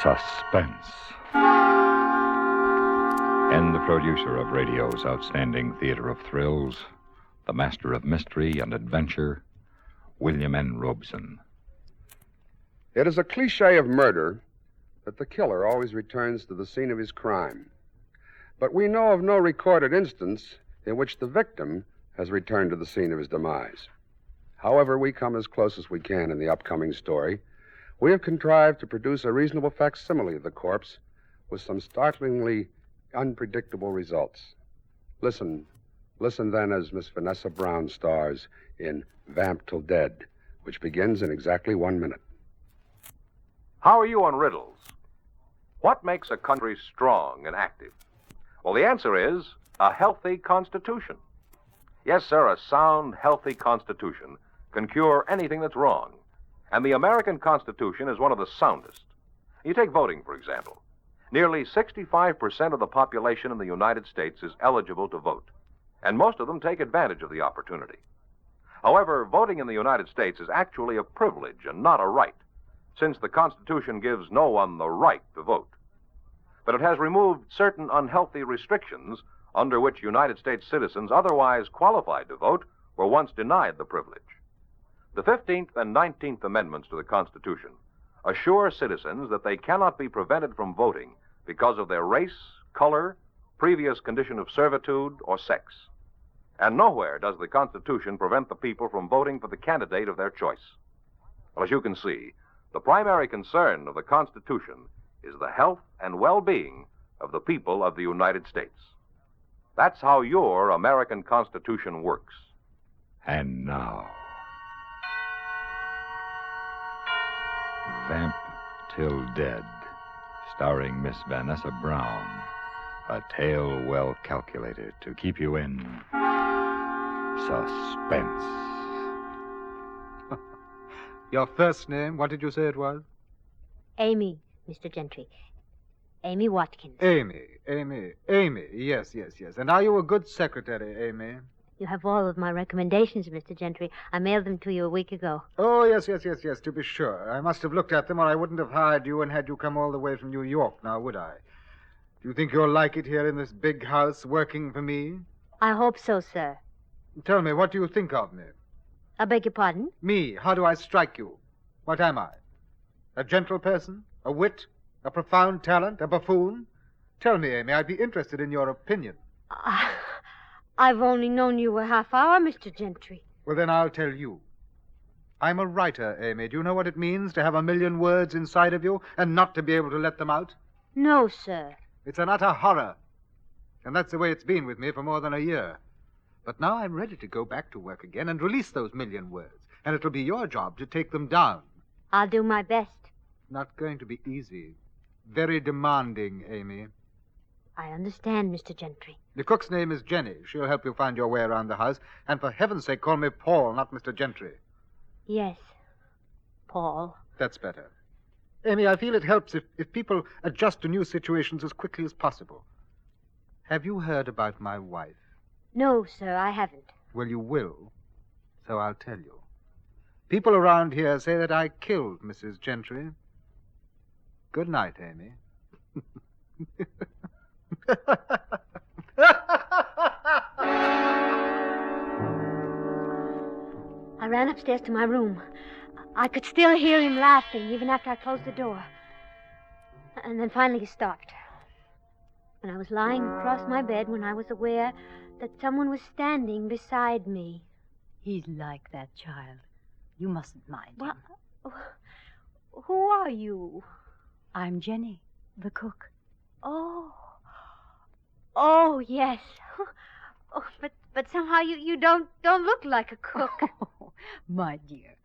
Suspense. And the producer of radio's outstanding theater of thrills, the master of mystery and adventure, William N. Robson. It is a cliche of murder that the killer always returns to the scene of his crime. But we know of no recorded instance in which the victim has returned to the scene of his demise. However, we come as close as we can in the upcoming story. We have contrived to produce a reasonable facsimile of the corpse with some startlingly unpredictable results. Listen then as Miss Vanessa Brown stars in Vamp Till Dead, which begins in exactly 1 minute. How are you on riddles? What makes a country strong and active? Well, the answer is a healthy constitution. Yes, sir, a sound, healthy constitution can cure anything that's wrong. And the American Constitution is one of the soundest. You take voting, for example. Nearly 65% of the population in the United States is eligible to vote, and most of them take advantage of the opportunity. However, voting in the United States is actually a privilege and not a right, since the Constitution gives no one the right to vote. But it has removed certain unhealthy restrictions under which United States citizens otherwise qualified to vote were once denied the privilege. The 15th and 19th Amendments to the Constitution assure citizens that they cannot be prevented from voting because of their race, color, previous condition of servitude, or sex. And nowhere does the Constitution prevent the people from voting for the candidate of their choice. Well, as you can see, the primary concern of the Constitution is the health and well-being of the people of the United States. That's how your American Constitution works. And now, Vamp Till Dead, starring Miss Vanessa Brown. A tale well calculated to keep you in suspense. Your first name, what did you say it was? Amy, Mr. Gentry. Amy Watkins. Amy. Yes. And are you a good secretary, Amy? You have all of my recommendations, Mr. Gentry. I mailed them to you a week ago. Oh, yes, to be sure. I must have looked at them or I wouldn't have hired you and had you come all the way from New York, now would I? Do you think you'll like it here in this big house working for me? I hope so, sir. Tell me, what do you think of me? I beg your pardon? Me, how do I strike you? What am I? A gentle person? A wit? A profound talent? A buffoon? Tell me, Amy, I'd be interested in your opinion. I've only known you a half hour, Mr. Gentry. Well, then I'll tell you. I'm a writer, Amy. Do you know what it means to have 1,000,000 words inside of you and not to be able to let them out? No, sir. It's an utter horror. And that's the way it's been with me for more than a year. But now I'm ready to go back to work again and release those 1,000,000 words. And it'll be your job to take them down. I'll do my best. Not going to be easy. Very demanding, Amy. I understand, Mr. Gentry. The cook's name is Jenny. She'll help you find your way around the house. And for heaven's sake, call me Paul, not Mr. Gentry. Yes, Paul. That's better. Amy, I feel it helps if people adjust to new situations as quickly as possible. Have you heard about my wife? No, sir, I haven't. Well, you will. So I'll tell you. People around here say that I killed Mrs. Gentry. Good night, Amy. I ran upstairs to my room. I could still hear him laughing even after I closed the door. And then finally he stopped. And I was lying across my bed when I was aware that someone was standing beside me. He's like that child. You mustn't mind him. Who are you? I'm Jenny, the cook. Oh, yes. Oh, but somehow you don't look like a cook. Oh, my dear,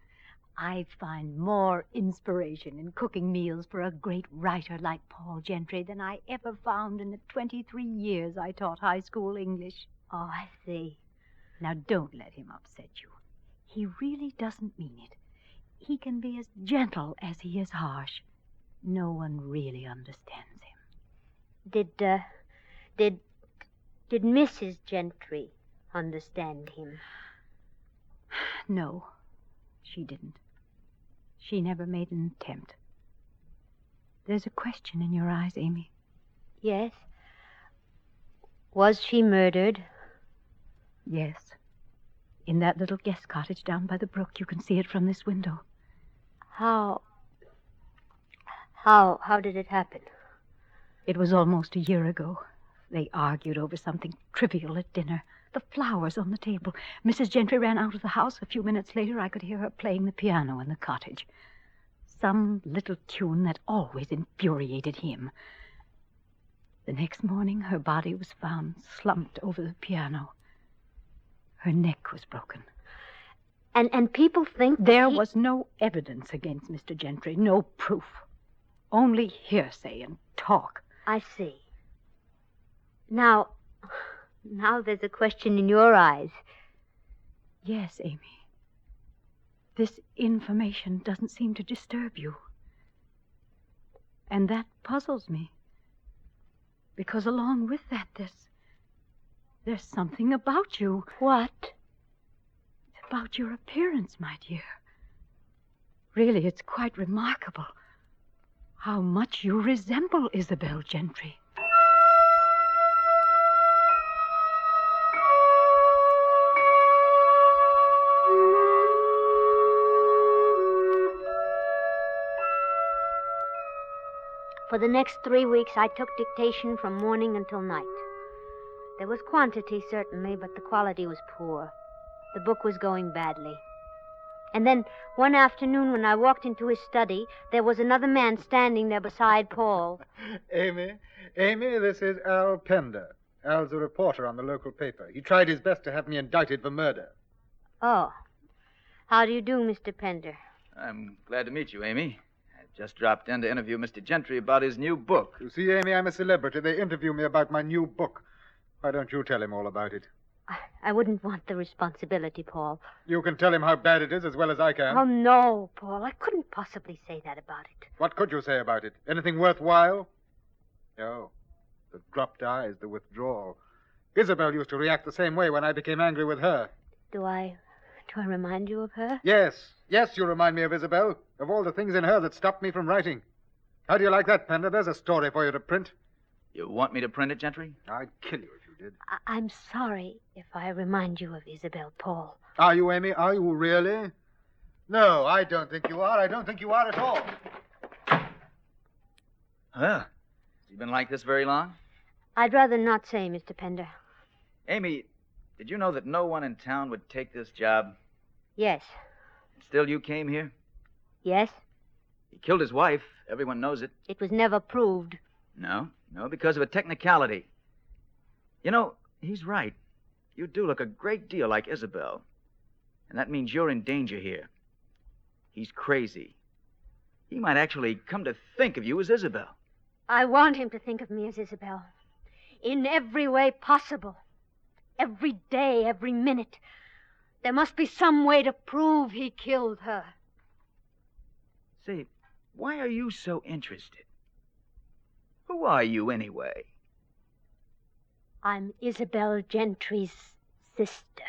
I find more inspiration in cooking meals for a great writer like Paul Gentry than I ever found in the 23 years I taught high school English. Oh, I see. Now, don't let him upset you. He really doesn't mean it. He can be as gentle as he is harsh. No one really understands him. Did Mrs. Gentry understand him? No, she didn't. She never made an attempt. There's a question in your eyes, Amy. Yes? Was she murdered? Yes. In that little guest cottage down by the brook. You can see it from this window. How did it happen? It was almost a year ago. They argued over something trivial at dinner. The flowers on the table. Mrs. Gentry ran out of the house. A few minutes later, I could hear her playing the piano in the cottage. Some little tune that always infuriated him. The next morning, her body was found slumped over the piano. Her neck was broken. And people think there was no evidence against Mr. Gentry, no proof. Only hearsay and talk. I see. Now there's a question in your eyes. Yes, Amy. This information doesn't seem to disturb you. And that puzzles me. Because along with that, there's something about you. What? About your appearance, my dear. Really, it's quite remarkable how much you resemble Isabel Gentry. For the next 3 weeks, I took dictation from morning until night. There was quantity, certainly, but the quality was poor. The book was going badly. And then, one afternoon, when I walked into his study, there was another man standing there beside Paul. Amy, this is Al Pender. Al's a reporter on the local paper. He tried his best to have me indicted for murder. Oh. How do you do, Mr. Pender? I'm glad to meet you, Amy. I just dropped in to interview Mr. Gentry about his new book. You see, Amy, I'm a celebrity. They interview me about my new book. Why don't you tell him all about it? I wouldn't want the responsibility, Paul. You can tell him how bad it is as well as I can. Oh, no, Paul. I couldn't possibly say that about it. What could you say about it? Anything worthwhile? No. The dropped eyes, the withdrawal. Isabel used to react the same way when I became angry with her. Do I remind you of her? Yes, you remind me of Isabel. Of all the things in her that stopped me from writing. How do you like that, Pender? There's a story for you to print. You want me to print it, Gentry? I'd kill you if you did. I'm sorry if I remind you of Isabel, Paul. Are you, Amy? Are you really? No, I don't think you are. I don't think you are at all. Well, has he been like this very long? I'd rather not say, Mr. Pender. Amy, did you know that no one in town would take this job? Yes. Still, you came here? Yes? He killed his wife. Everyone knows it. It was never proved. No, because of a technicality. You know, he's right. You do look a great deal like Isabel. And that means you're in danger here. He's crazy. He might actually come to think of you as Isabel. I want him to think of me as Isabel. In every way possible. Every day, every minute. There must be some way to prove he killed her. Say, why are you so interested? Who are you, anyway? I'm Isabel Gentry's sister.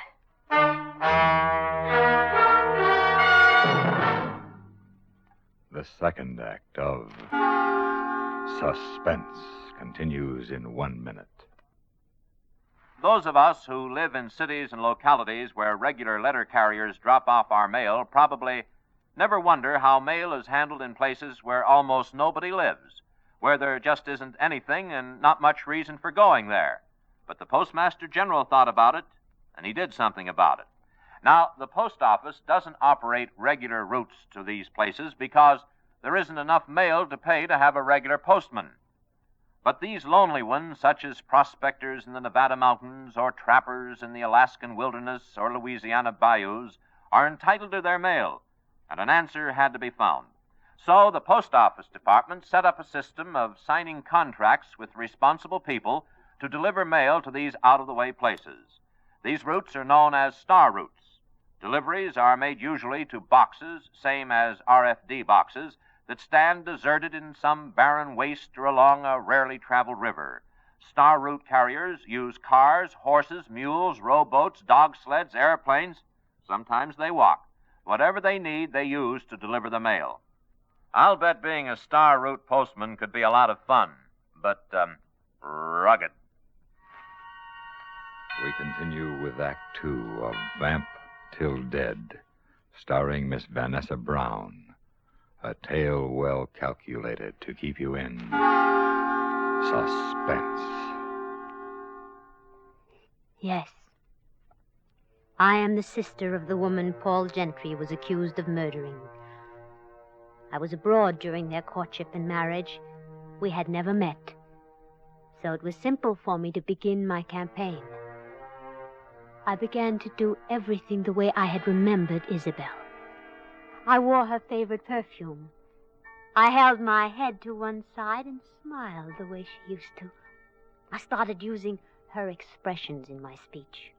The second act of Suspense continues in 1 minute. Those of us who live in cities and localities where regular letter carriers drop off our mail probably never wonder how mail is handled in places where almost nobody lives, where there just isn't anything and not much reason for going there. But the Postmaster General thought about it, and he did something about it. Now, the post office doesn't operate regular routes to these places because there isn't enough mail to pay to have a regular postman. But these lonely ones, such as prospectors in the Nevada mountains or trappers in the Alaskan wilderness or Louisiana bayous, are entitled to their mail, and an answer had to be found. So the Post Office Department set up a system of signing contracts with responsible people to deliver mail to these out-of-the-way places. These routes are known as star routes. Deliveries are made usually to boxes, same as RFD boxes, that stand deserted in some barren waste or along a rarely traveled river. Star route carriers use cars, horses, mules, rowboats, dog sleds, airplanes. Sometimes they walk. Whatever they need, they use to deliver the mail. I'll bet being a star route postman could be a lot of fun, but, rugged. We continue with Act 2 of Vamp Till Dead, starring Miss Vanessa Brown. A tale well calculated to keep you in suspense. Yes. I am the sister of the woman Paul Gentry was accused of murdering. I was abroad during their courtship and marriage. We had never met. So it was simple for me to begin my campaign. I began to do everything the way I had remembered Isabel. I wore her favorite perfume. I held my head to one side and smiled the way she used to. I started using her expressions in my speech.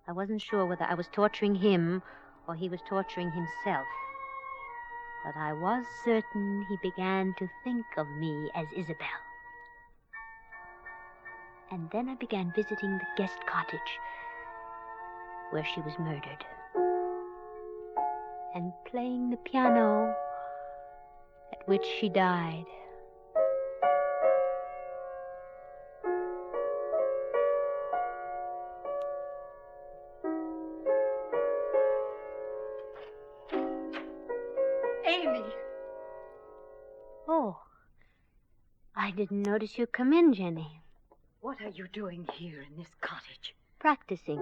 I wasn't sure whether I was torturing him or he was torturing himself. But I was certain he began to think of me as Isabel. And then I began visiting the guest cottage where she was murdered, and playing the piano at which she died. Amy! Oh, I didn't notice you come in, Jenny. What are you doing here in this cottage? Practicing.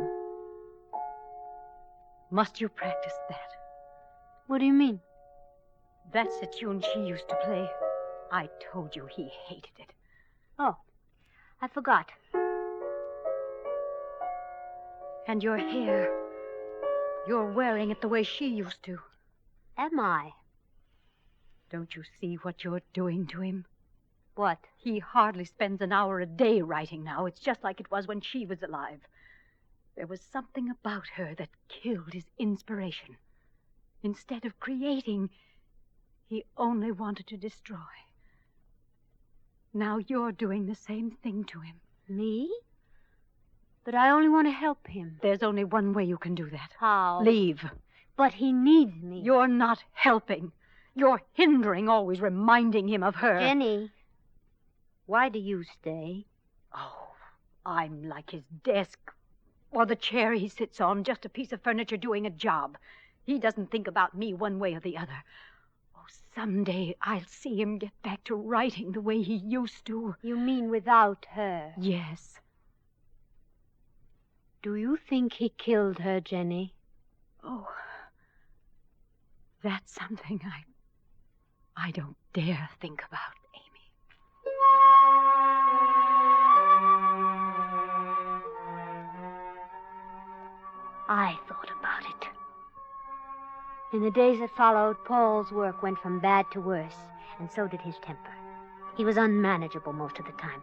Must you practice that? What do you mean? That's the tune she used to play. I told you he hated it. Oh, I forgot. And your hair. You're wearing it the way she used to. Am I? Don't you see what you're doing to him? What? He hardly spends an hour a day writing now. It's just like it was when she was alive. There was something about her that killed his inspiration. Instead of creating, he only wanted to destroy. Now you're doing the same thing to him. Me? But I only want to help him. There's only one way you can do that. How? Leave. But he needs me. You're not helping. You're hindering, always reminding him of her. Jenny, why do you stay? Oh, I'm like his desk or the chair he sits on, just a piece of furniture doing a job. He doesn't think about me one way or the other. Oh, someday I'll see him get back to writing the way he used to. You mean without her? Yes. Do you think he killed her, Jenny? Oh, that's something I don't dare think about, Amy. I thought about it. In the days that followed, Paul's work went from bad to worse, and so did his temper. He was unmanageable most of the time.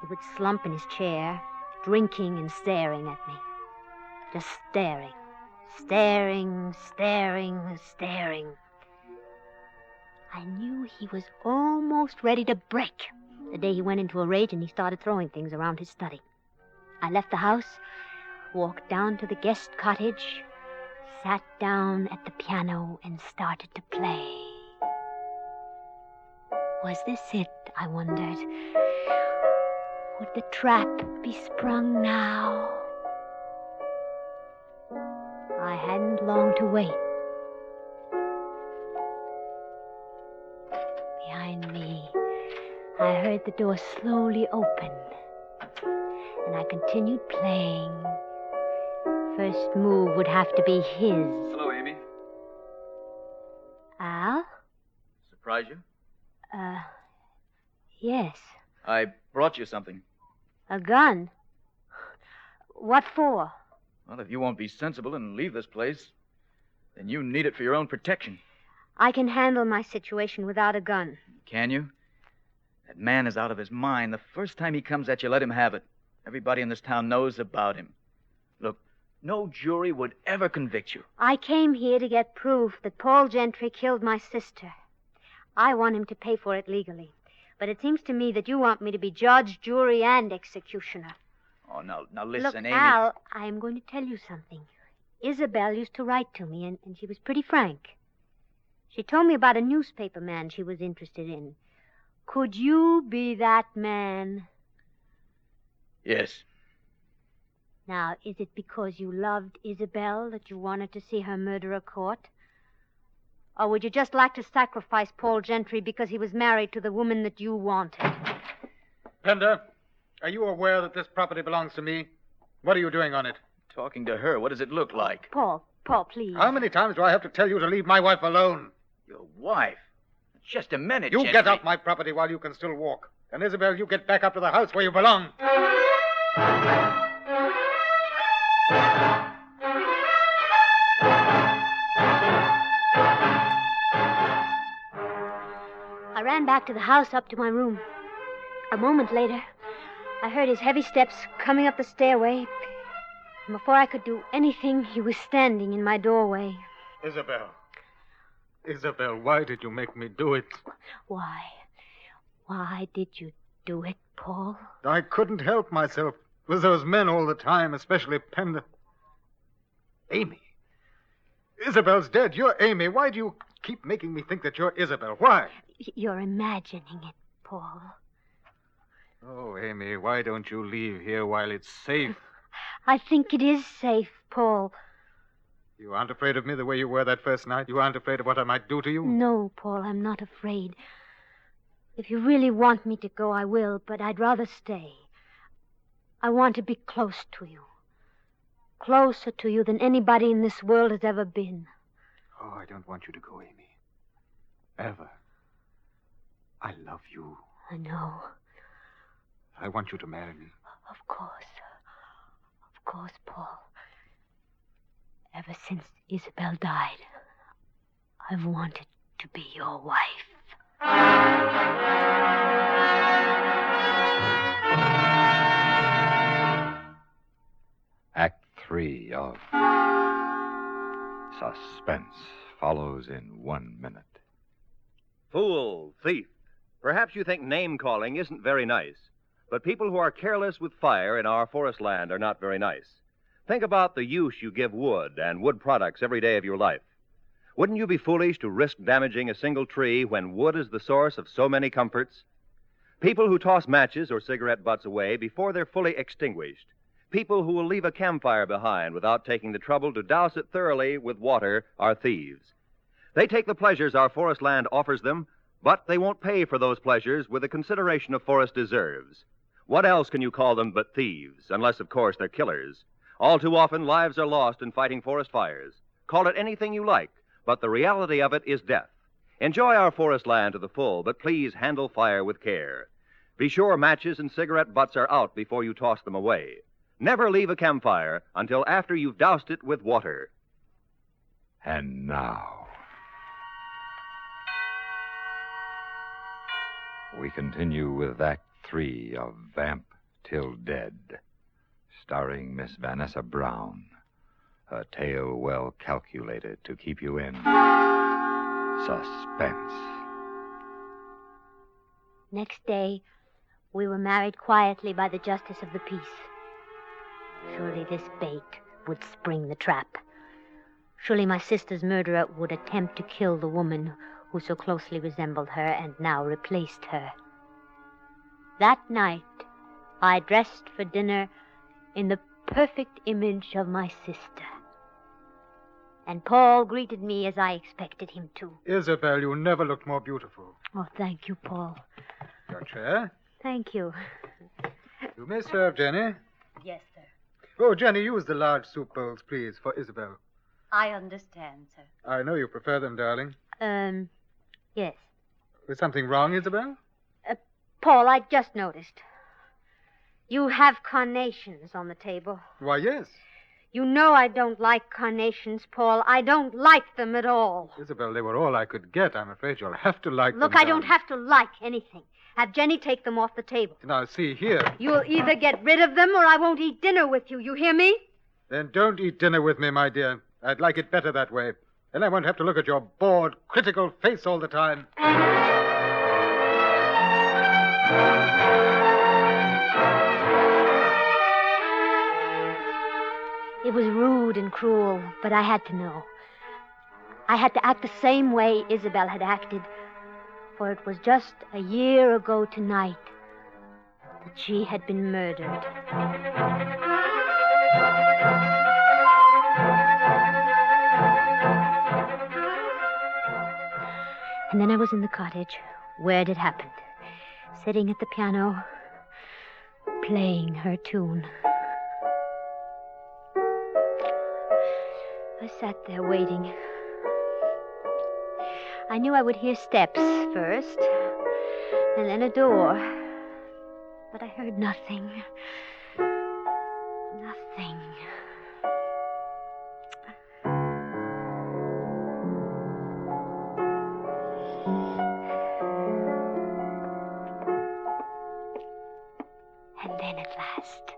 He would slump in his chair, drinking and staring at me. Just staring. Staring, staring, staring. I knew he was almost ready to break the day he went into a rage and he started throwing things around his study. I left the house, walked down to the guest cottage, sat down at the piano, and started to play. Was this it, I wondered? Would the trap be sprung now? I hadn't long to wait. Behind me, I heard the door slowly open, and I continued playing. First move would have to be his. Hello, Amy. Al? Surprise you? Yes. I brought you something. A gun? What for? Well, if you won't be sensible and leave this place, then you need it for your own protection. I can handle my situation without a gun. Can you? That man is out of his mind. The first time he comes at you, let him have it. Everybody in this town knows about him. Look, no jury would ever convict you. I came here to get proof that Paul Gentry killed my sister. I want him to pay for it legally. But it seems to me that you want me to be judge, jury, and executioner. Oh, now listen, Look, Amy. Al, I am going to tell you something. Isabel used to write to me, and she was pretty frank. She told me about a newspaper man she was interested in. Could you be that man? Yes. Now, is it because you loved Isabel that you wanted to see her murderer caught? Or would you just like to sacrifice Paul Gentry because he was married to the woman that you wanted? Pender, are you aware that this property belongs to me? What are you doing on it? Talking to her, what does it look like? Paul, please. How many times do I have to tell you to leave my wife alone? Your wife? Just a minute, You Gentry. get off my property while you can still walk. And Isabel, you get back up to the house where you belong. I ran back to the house up to my room. A moment later, I heard his heavy steps coming up the stairway. And before I could do anything, he was standing in my doorway. Isabel. Isabel, why did you make me do it? Why? Why did you do it, Paul? I couldn't help myself. It was those men all the time, especially Pender. Amy. Isabel's dead. You're Amy. Why do you keep making me think that you're Isabel? Why? You're imagining it, Paul. Oh, Amy, why don't you leave here while it's safe? I think it is safe, Paul. You aren't afraid of me the way you were that first night? You aren't afraid of what I might do to you? No, Paul, I'm not afraid. If you really want me to go, I will, but I'd rather stay. I want to be close to you. Closer to you than anybody in this world has ever been. Oh, I don't want you to go, Amy. Ever. I love you. I know. I want you to marry me. Of course. Of course, Paul. Ever since Isabel died, I've wanted to be your wife. Act 3 of Suspense follows in 1 minute. Fool, thief. Perhaps you think name-calling isn't very nice, but people who are careless with fire in our forest land are not very nice. Think about the use you give wood and wood products every day of your life. Wouldn't you be foolish to risk damaging a single tree when wood is the source of so many comforts? People who toss matches or cigarette butts away before they're fully extinguished. People who will leave a campfire behind without taking the trouble to douse it thoroughly with water are thieves. They take the pleasures our forest land offers them, but they won't pay for those pleasures with the consideration a forest deserves. What else can you call them but thieves, unless, of course, they're killers? All too often, lives are lost in fighting forest fires. Call it anything you like, but the reality of it is death. Enjoy our forest land to the full, but please handle fire with care. Be sure matches and cigarette butts are out before you toss them away. Never leave a campfire until after you've doused it with water. And now, we continue with Act 3 of Vamp Till Dead, starring Miss Vanessa Brown, a tale well calculated to keep you in suspense. Next day, we were married quietly by the justice of the peace. Surely this bait would spring the trap. Surely my sister's murderer would attempt to kill the woman who so closely resembled her and now replaced her. That night, I dressed for dinner in the perfect image of my sister. And Paul greeted me as I expected him to. Isabel, you never looked more beautiful. Oh, thank you, Paul. Your chair? Thank you. You may serve, Jenny. Yes, sir. Oh, Jenny, use the large soup bowls, please, for Isabel. I understand, sir. I know you prefer them, darling. Yes. Was something wrong, Isabel? Paul, I just noticed. You have carnations on the table. Why, yes. You know I don't like carnations, Paul. I don't like them at all. Isabel, they were all I could get. I'm afraid you'll have to like them. Look, I don't darling. have to like anything. Have Jenny take them off the table. Now, see here. You'll either get rid of them or I won't eat dinner with you. You hear me? Then don't eat dinner with me, my dear. I'd like it better that way. Then I won't have to look at your bored, critical face all the time. It was rude and cruel, but I had to know. I had to act the same way Isabel had acted. For it was just a year ago tonight that she had been murdered. And then I was in the cottage where it had happened, sitting at the piano, playing her tune. I sat there waiting. I knew I would hear steps first, and then a door. But I heard nothing. Nothing. And then at last,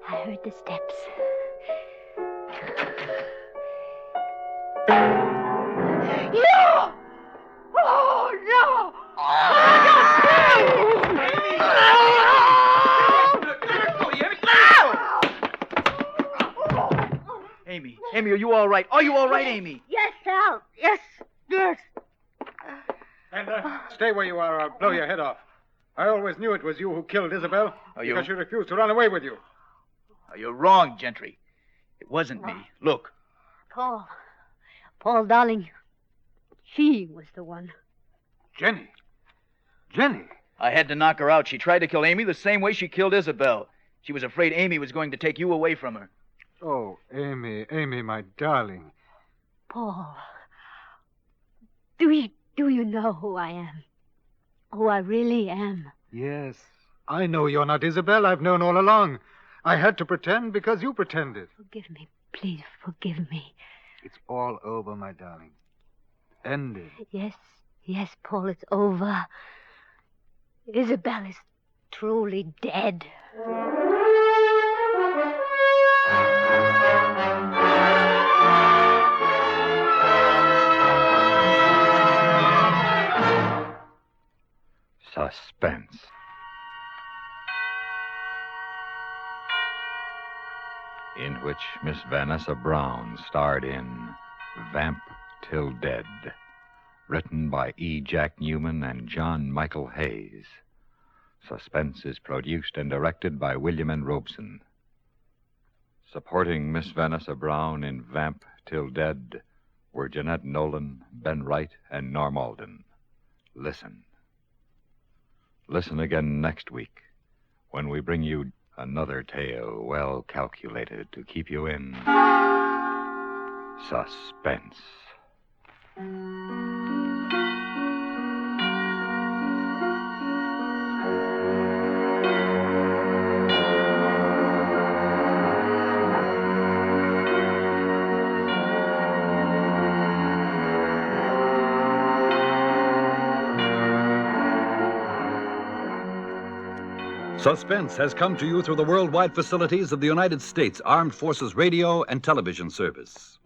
I heard the steps. No! Oh, no! Amy, are you all right? Are you all right, Amy? Yes, Al. Yes. And stay where you are. I'll blow your head off. I always knew it was you who killed Isabel because she refused to run away with you. Oh, you're wrong, Gentry. It wasn't me. Look. Paul, darling, she was the one. Jenny. I had to knock her out. She tried to kill Amy the same way she killed Isabel. She was afraid Amy was going to take you away from her. Oh, Amy, my darling. Paul, do you know who I am? Who I really am? Yes, I know you're not Isabel. I've known all along. I had to pretend because you pretended. Forgive me. Please forgive me. It's all over, my darling. Ended. Yes, Paul, it's over. Isabel is truly dead. Suspense. In which Miss Vanessa Brown starred in Vamp Till Dead, written by E. Jack Neuman and John Michael Hayes. Suspense is produced and directed by William N. Robson. Supporting Miss Vanessa Brown in Vamp Till Dead were Jeanette Nolan, Ben Wright, and Norm Alden. Listen. Listen again next week when we bring you another tale well calculated to keep you in suspense. Suspense has come to you through the worldwide facilities of the United States Armed Forces Radio and Television Service.